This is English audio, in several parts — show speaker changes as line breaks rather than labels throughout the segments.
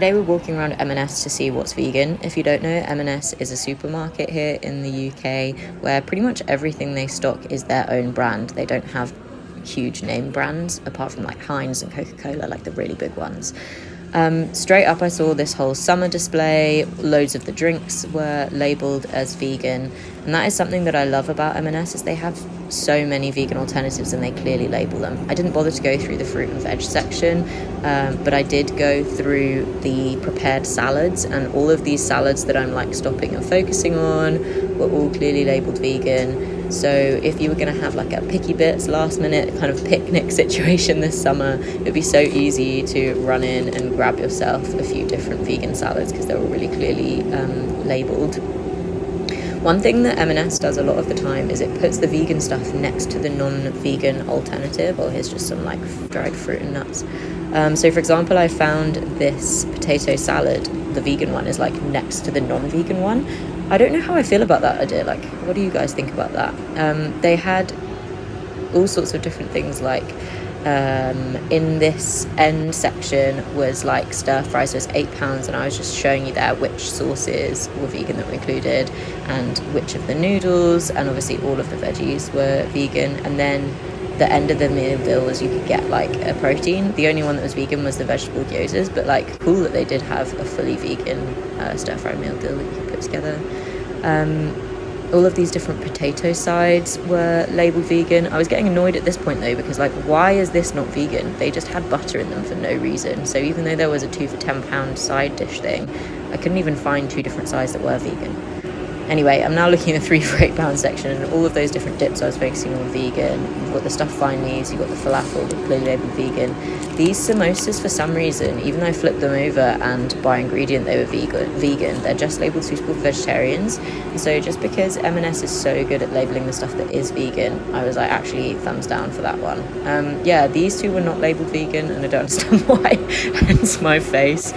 today we're walking around M&S to see what's vegan. If you don't know, M&S is a supermarket here in the UK where pretty much everything they stock is their own brand. They don't have huge name brands apart from like Heinz and Coca-Cola, like the really big ones. Straight up I saw this whole summer display. Loads of the drinks were labelled as vegan, and that is something that I love about M&S is they have so many vegan alternatives and they clearly label them. I didn't bother to go through the fruit and veg section, but I did go through the prepared salads, and all of these salads that I'm like stopping and focusing on were all clearly labelled vegan. So if you were going to have like a picky bits last minute kind of picnic situation this summer, it would be so easy to run in and grab yourself a few different vegan salads because they're all really clearly labelled. One thing that M&S does a lot of the time is it puts the vegan stuff next to the non-vegan alternative. Here's just some like dried fruit and nuts. So for example, I found this potato salad, the vegan one is like next to the non-vegan one. I don't know how I feel about that idea. Like, what do you guys think about that? They had all sorts of different things, like in this end section was like stir fries, so it's £8, and I was just showing you there which sauces were vegan that were included and which of the noodles, and obviously all of the veggies were vegan. And then the end of the meal deal was you could get like a protein. The only one that was vegan was the vegetable gyozas, but like cool that they did have a fully vegan stir fry meal deal that you could put together. All of these different potato sides were labelled vegan. I was getting annoyed at this point though, because like, why is this not vegan? They just had butter in them for no reason. So even though there was a 2 for £10 side dish thing, I couldn't even find 2 different sides that were vegan. Anyway, I'm now looking at the 3 for £8 section, and all of those different dips I was focusing on vegan. You've got the stuffed vine leaves, you've got the falafel, clearly labelled vegan. These samosas, for some reason, even though I flipped them over and by ingredient they were vegan, they're just labelled suitable for vegetarians. And so just because M&S is so good at labelling the stuff that is vegan, I was like, actually, thumbs down for that one. Yeah, these two were not labelled vegan, and I don't understand why, hence my face.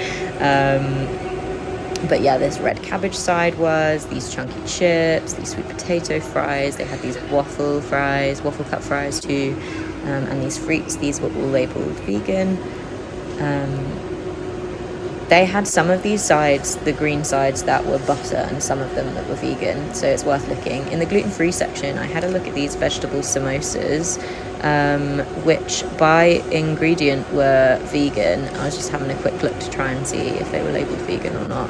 But yeah, this red cabbage side was, these chunky chips, these sweet potato fries, they had these waffle cut fries too, and these frites, these were all labelled vegan. They had some of these sides, the green sides, that were butter, and some of them that were vegan, so it's worth looking. In the gluten-free section, I had a look at these vegetable samosas, which by ingredient were vegan. I was just having a quick look to try and see if they were labelled vegan or not.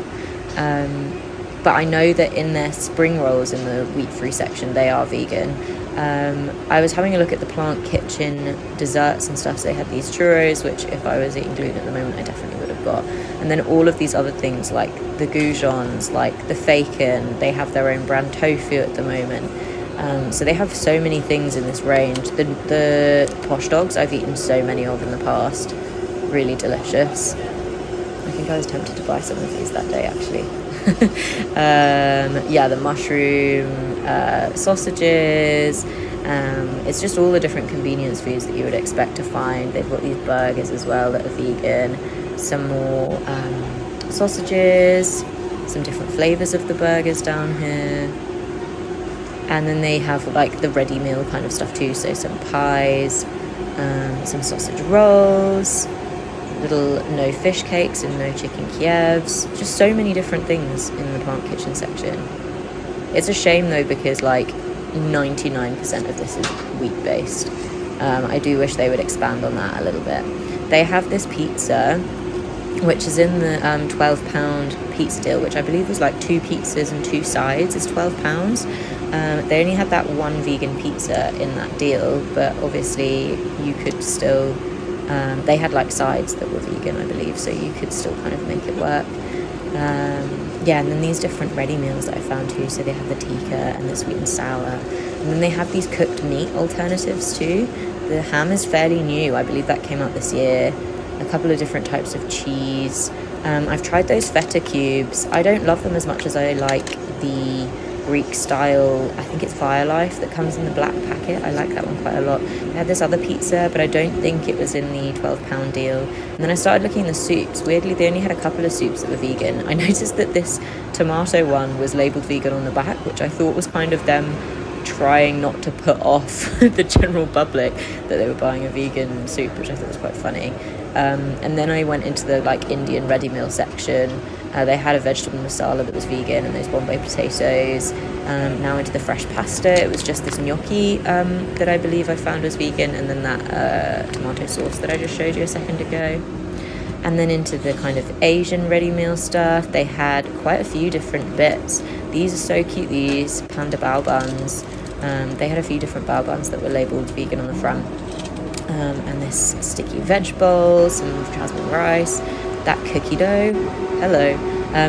But I know that in their spring rolls in the wheat-free section, they are vegan. I was having a look at the Plant Kitchen desserts and stuff, so they had these churros, which if I was eating gluten at the moment, I definitely would have got. And then all of these other things like the goujons, like the Fakin, they have their own brand tofu at the moment. So they have so many things in this range. The posh dogs I've eaten so many of in the past, really delicious. I think I was tempted to buy some of these that day actually. Yeah, the mushroom sausages, it's just all the different convenience foods that you would expect to find. They've got these burgers as well that are vegan, some more sausages, some different flavours of the burgers down here. And then they have like the ready meal kind of stuff too, so some pies, some sausage rolls, little no fish cakes and no chicken Kievs, just so many different things in the Plant Kitchen section. It's a shame though, because like 99% of this is wheat based. I do wish they would expand on that a little bit. They have this pizza, which is in the £12 pizza deal, which I believe was like 2 pizzas and 2 sides is £12. They only had that one vegan pizza in that deal, but obviously you could still, they had like sides that were vegan, I believe, so you could still kind of make it work. Yeah, and then these different ready meals that I found too, so they have the tikka and the sweet and sour, and then they have these cooked meat alternatives too. The ham is fairly new, I believe that came out this year. A couple of different types of cheese. I've tried those feta cubes. I don't love them as much as I like the Greek style, I think it's Fire Life, that comes in the black packet. I like that one quite a lot. I had this other pizza, but I don't think it was in the £12 deal. And then I started looking at the soups. Weirdly, they only had a couple of soups that were vegan. I noticed that this tomato one was labelled vegan on the back, which I thought was kind of them trying not to put off the general public that they were buying a vegan soup, which I thought was quite funny. And then I went into the like Indian ready meal section. They had a vegetable masala that was vegan and those Bombay potatoes. Now into the fresh pasta. It was just this gnocchi that I believe I found was vegan, and then that tomato sauce that I just showed you a second ago. And then into the kind of Asian ready meal stuff. They had quite a few different bits. These are so cute, these panda bao buns. They had a few different bao buns that were labelled vegan on the front. And this sticky veg bowl, some jasmine rice, that cookie dough, hello.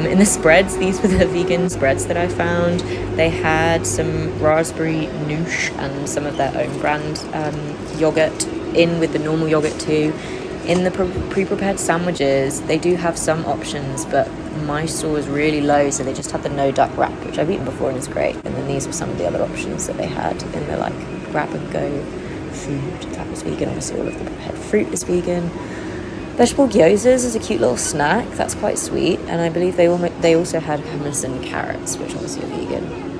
In the spreads, these were the vegan spreads that I found. They had some raspberry noosh and some of their own brand yogurt in with the normal yogurt too. In the pre-prepared sandwiches, they do have some options, but my store was really low, so they just had the no duck wrap, which I've eaten before and is great. And then these were some of the other options that they had in the like grab and go food that was vegan. Obviously all of the prepared fruit is vegan. Vegetable gyozas is a cute little snack that's quite sweet, and I believe they also had hummus and carrots, which obviously are vegan.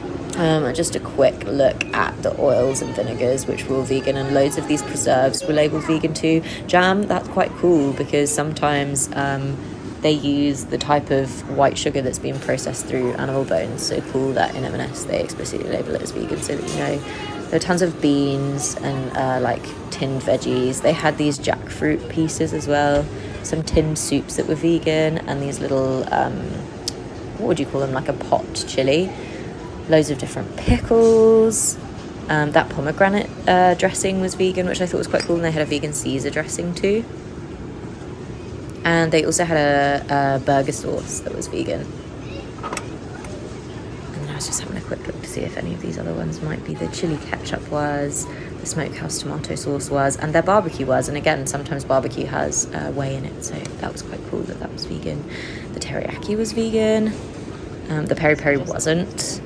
Just a quick look at the oils and vinegars, which were all vegan, and loads of these preserves were labelled vegan too. Jam, that's quite cool because sometimes they use the type of white sugar that's been processed through animal bones. So cool that in M&S they explicitly label it as vegan so that you know. There were tons of beans and like tinned veggies. They had these jackfruit pieces as well, some tinned soups that were vegan, and these little what would you call them, like a pot chili. Loads of different pickles. That pomegranate dressing was vegan, which I thought was quite cool, and they had a vegan Caesar dressing too. And they also had a burger sauce that was vegan. And then I was just having a quick look to see if any of these other ones might be. The chili ketchup was, the smokehouse tomato sauce was, and their barbecue was. And again, sometimes barbecue has whey in it, so that was quite cool that was vegan. The teriyaki was vegan. The peri-peri wasn't.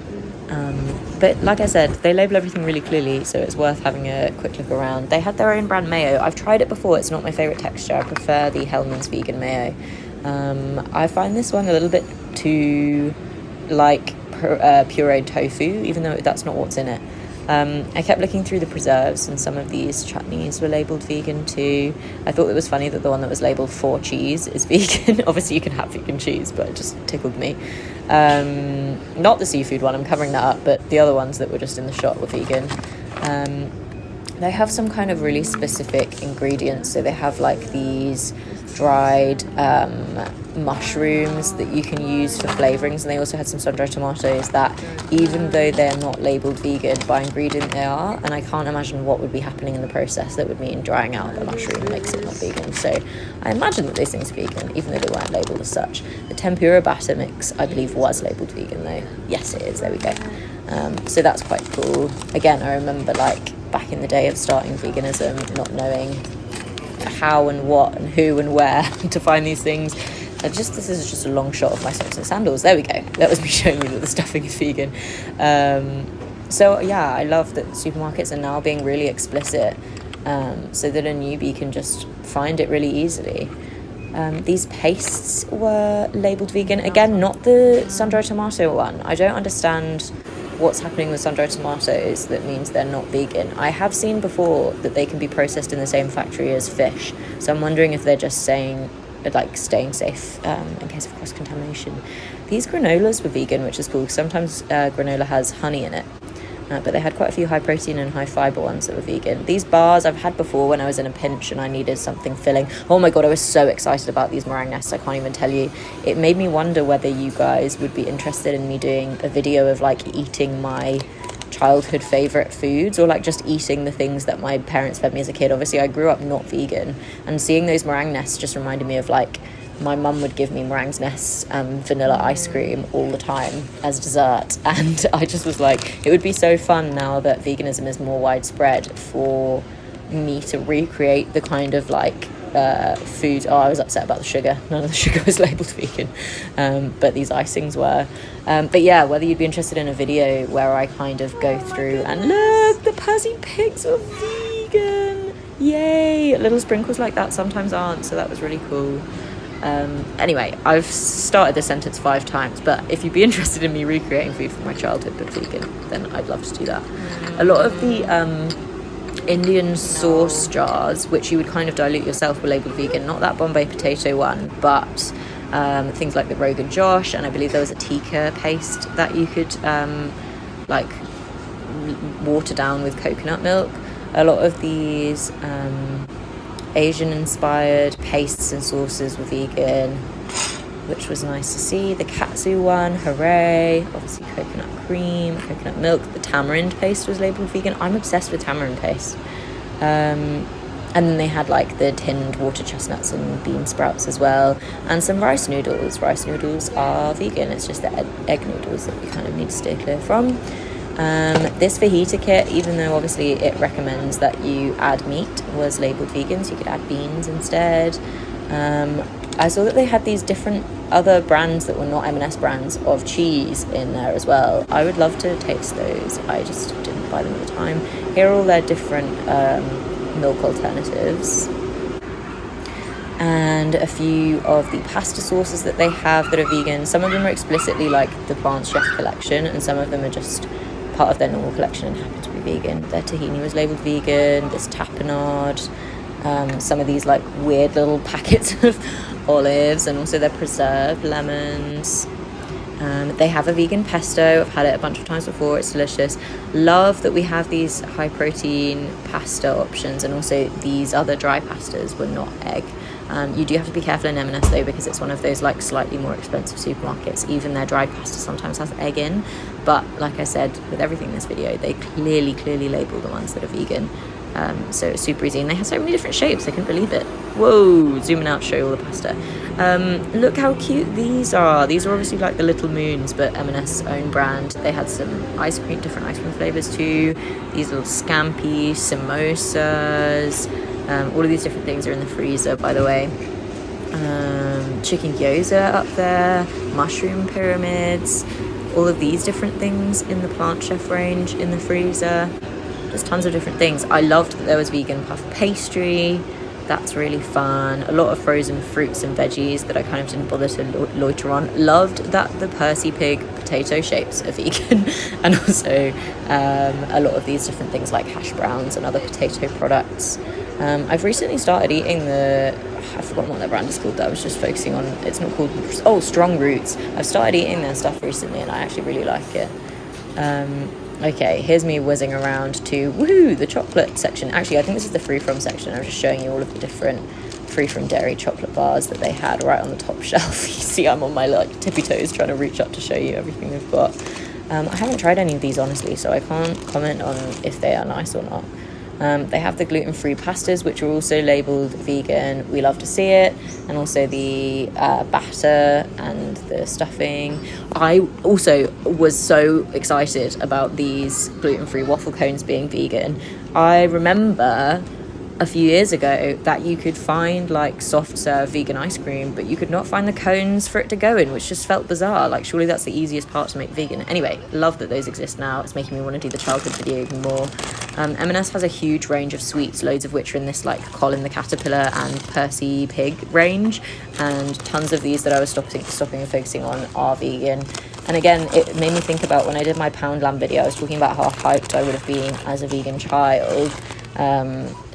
But like I said, they label everything really clearly, so it's worth having a quick look around. They had their own brand mayo. I've tried it before. It's not my favourite texture. I prefer the Hellmann's vegan mayo. I find this one a little bit too like pureed tofu, even though that's not what's in it. I kept looking through the preserves, and some of these chutneys were labelled vegan too. I thought it was funny that the one that was labelled for cheese is vegan. Obviously you can have vegan cheese, but it just tickled me. Not the seafood one, I'm covering that up, but the other ones that were just in the shot were vegan. They have some kind of really specific ingredients. So they have like these dried mushrooms that you can use for flavorings, and they also had some sun-dried tomatoes that, even though they're not labelled vegan, by ingredient they are, and I can't imagine what would be happening in the process that would mean drying out a mushroom makes it not vegan. So I imagine that these things are vegan, even though they weren't labelled as such. The tempura batter mix, I believe, was labelled vegan though. Yes, it is. There we go. So that's quite cool. Again, I remember like back in the day of starting veganism, not knowing how and what and who and where to find these things. This is just a long shot of my socks and sandals. There we go. That was me showing you that the stuffing is vegan. So yeah, I love that supermarkets are now being really explicit, so that a newbie can just find it really easily. These pastes were labelled vegan. Again, not the sun-dried tomato one. I don't understand what's happening with sun-dried tomatoes that means they're not vegan. I have seen before that they can be processed in the same factory as fish, so I'm wondering if they're just staying safe in case of cross-contamination. These granolas were vegan, which is cool because sometimes granola has honey in it. But they had quite a few high protein and high fibre ones that were vegan. These bars I've had before when I was in a pinch and I needed something filling. Oh my god, I was so excited about these meringue nests, I can't even tell you. It made me wonder whether you guys would be interested in me doing a video of like eating my childhood favourite foods, or like just eating the things that my parents fed me as a kid. Obviously I grew up not vegan, and seeing those meringue nests just reminded me of like my mum would give me meringue nests vanilla ice cream all the time as dessert, and I just was like, it would be so fun now that veganism is more widespread for me to recreate the kind of like food. I was upset about the sugar. None of the sugar was labelled vegan, but these icings were. But yeah, whether you'd be interested in a video where I kind of go through and look, the Pazzy pigs are vegan, yay. Little sprinkles like that sometimes aren't, so that was really cool. Anyway, I've started this sentence 5 times, but if you'd be interested in me recreating food from my childhood but vegan, then I'd love to do that. A lot of the Indian sauce jars, which you would kind of dilute yourself, were labelled vegan. Not that Bombay potato one, but things like the Rogan Josh, and I believe there was a tikka paste that you could like water down with coconut milk. A lot of these Asian inspired pastes and sauces were vegan, which was nice to see. The katsu one, hooray. Obviously coconut cream, coconut milk. The tamarind paste was labelled vegan. I'm obsessed with tamarind paste. And then they had like the tinned water chestnuts and bean sprouts as well, and some rice noodles. Rice noodles are vegan. It's just the egg noodles that you kind of need to stay clear from. This fajita kit, even though obviously it recommends that you add meat, was labelled vegan, so you could add beans instead. I saw that they had these different other brands that were not M&S brands of cheese in there as well. I would love to taste those. I just didn't buy them at the time. Here are all their different milk alternatives, and a few of the pasta sauces that they have that are vegan. Some of them are explicitly like the Plant Chef collection, and some of them are just part of their normal collection and happen to be vegan. Their tahini was labelled vegan. This tapenade, some of these like weird little packets of olives, and also their preserved lemons. They have a vegan pesto. I've had it a bunch of times before. It's delicious. Love that we have these high protein pasta options, and also these other dry pastas were not egg. You do have to be careful in M&S though, because it's one of those like slightly more expensive supermarkets. Even their dry pasta sometimes has egg in, but like I said with everything in this video, they clearly label the ones that are vegan. So it's super easy, and they have so many different shapes. I couldn't believe it. Whoa, zooming out to show you all the pasta. Look how cute these are. These are obviously like the Little Moons, but M&S own brand. They had some different ice cream flavors too. These little scampi, samosas. All of these different things are in the freezer, by the way. Chicken gyoza up there, mushroom pyramids, all of these different things in the Plant Chef range in the freezer. Just tons of different things. I loved that there was vegan puff pastry. That's really fun. A lot of frozen fruits and veggies that I kind of didn't bother to loiter on. Loved that the Percy Pig potato shapes are vegan, and also a lot of these different things like hash browns and other potato products. I've recently started eating I've forgotten what their brand is called that I was just focusing on. It's not called, Strong Roots. I've started eating their stuff recently, and I actually really like it. Okay, here's me whizzing around to, the chocolate section. Actually, I think this is the free from section. I'm just showing you all of the different free from dairy chocolate bars that they had right on the top shelf. You see I'm on my like tippy toes trying to reach up to show you everything they've got. I haven't tried any of these honestly, so I can't comment on if they are nice or not. They have the gluten-free pastas, which are also labelled vegan. We love to see it. And also the batter and the stuffing. I also was so excited about these gluten-free waffle cones being vegan. I remember a few years ago that you could find like soft serve vegan ice cream, but you could not find the cones for it to go in, which just felt bizarre. Like, surely that's the easiest part to make vegan. Anyway, love that those exist now. It's making me want to do the childhood video even more. M&S has a huge range of sweets, loads of which are in this like Colin the Caterpillar and Percy Pig range, and tons of these that I was stopping and focusing on are vegan. And again, it made me think about when I did my Poundland video, I was talking about how hyped I would have been as a vegan child.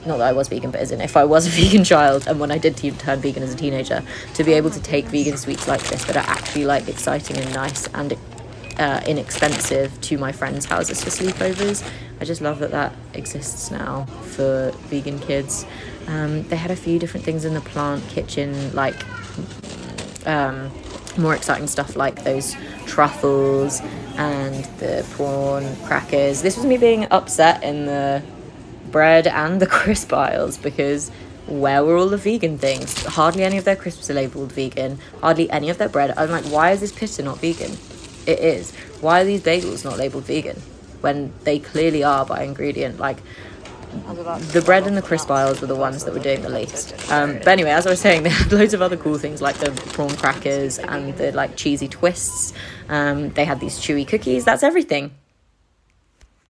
Not that I was vegan, but as in if I was a vegan child, and when I did turn vegan as a teenager, to be able to take vegan sweets like this that are actually like exciting and nice and inexpensive to my friends' houses for sleepovers. I just love that exists now for vegan kids. They had a few different things in the plant kitchen, like more exciting stuff like those truffles and the prawn crackers. This was me being upset in the bread and the crisp aisles, because where were all the vegan things? Hardly any of their crisps are labelled vegan, hardly any of their bread. I'm like, why is this pita not vegan? It is. Why are these bagels not labelled vegan when they clearly are by ingredient? Like, the bread and the crisp aisles were the ones that were doing the least. But anyway, as I was saying, they had loads of other cool things like the prawn crackers and the like cheesy twists. They had these chewy cookies. That's everything.